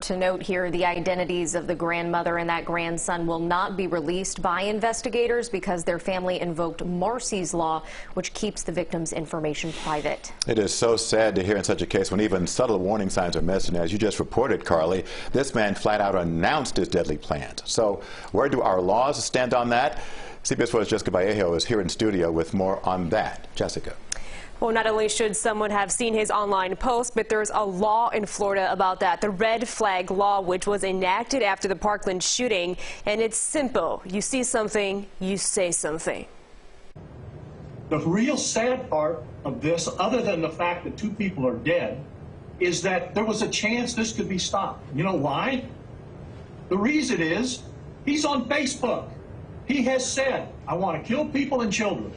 to note here, the identities of the grandmother and that grandson will not be released by investigators because their family invoked Marcy's Law, which keeps the victim's information private. It is so sad to hear in such a case when even subtle warning signs are missed. And as you just reported, Carly, this man flat out announced his deadly plans. So where do our laws stand on that? CBS 4's Jessica Vallejo is here in studio with more on that. Jessica. Well, not only should someone have seen his online post, but there's a law in Florida about that, the red flag law, which was enacted after the Parkland shooting. And it's simple. You see something, you say something. The real sad part of this, other than the fact that 2 people are dead, is that there was a chance this could be stopped. You know why? The reason is he's on Facebook. He has said, I want to kill people and children.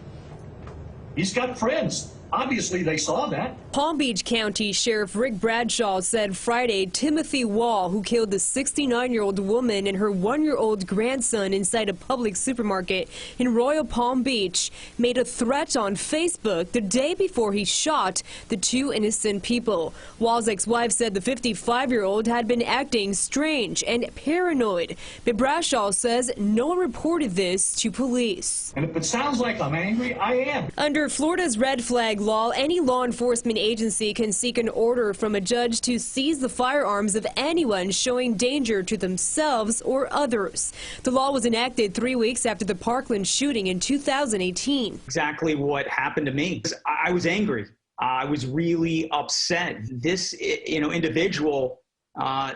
He's got friends. Obviously, they saw that. Palm Beach County Sheriff Rick Bradshaw said Friday Timothy Wall, who killed the 69-year-old woman and her 1-year-old grandson inside a Publix supermarket in Royal Palm Beach, made a threat on Facebook the day before he shot the 2 innocent people. Wall's ex-wife said the 55-year-old had been acting strange and paranoid, but Bradshaw says no one reported this to police. And if it sounds like I'm angry, I am. Under Florida's red flag law, any law enforcement agency can seek an order from a judge to seize the firearms of anyone showing danger to themselves or others. The law was enacted 3 weeks after the Parkland shooting in 2018. Exactly what happened to me. I was angry. I was really upset. This, individual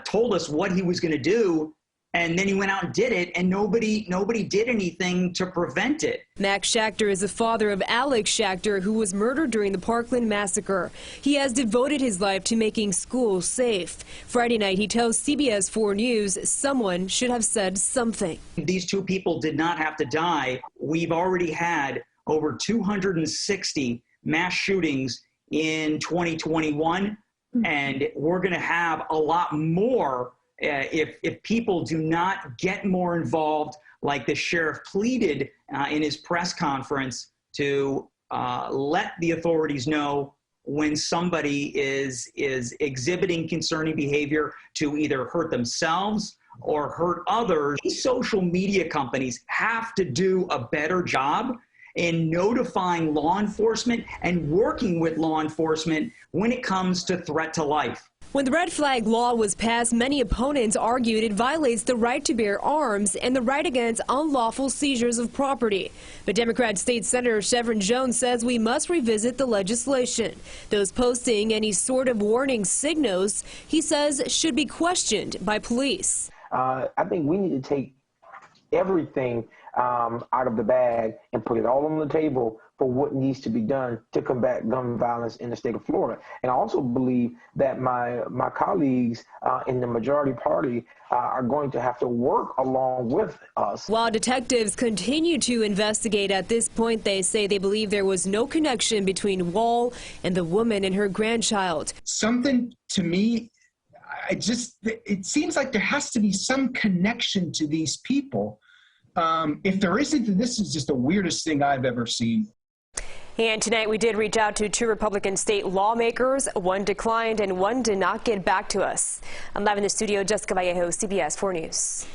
told us what he was going to do, and then he went out and did it, and nobody did anything to prevent it. Max Schachter is the father of Alex Schachter, who was murdered during the Parkland massacre. He has devoted his life to making schools safe. Friday night, he tells CBS 4 News someone should have said something. These 2 people did not have to die. We've already had over 260 mass shootings in 2021, and we're going to have a lot more if people do not get more involved, like the sheriff pleaded in his press conference, to let the authorities know when somebody is exhibiting concerning behavior to either hurt themselves or hurt others. These social media companies have to do a better job in notifying law enforcement and working with law enforcement when it comes to threat to life. When the red flag law was passed, many opponents argued it violates the right to bear arms and the right against unlawful seizures of property. But Democrat State Senator Chevron Jones says we must revisit the legislation. Those posting any sort of warning signals, he says, should be questioned by police. I think we need to take everything out of the bag and put it all on the table for what needs to be done to combat gun violence in the state of Florida. And I also believe that my colleagues in the majority party are going to have to work along with us. While detectives continue to investigate, at this point they say they believe there was no connection between Wall and the woman and her grandchild. Something to me, it seems like there has to be some connection to these people. If there isn't, then this is just the weirdest thing I've ever seen. And tonight we did reach out to 2 Republican state lawmakers. 1 declined and 1 did not get back to us. I'm live in the studio, Jessica Vallejo, CBS 4 News.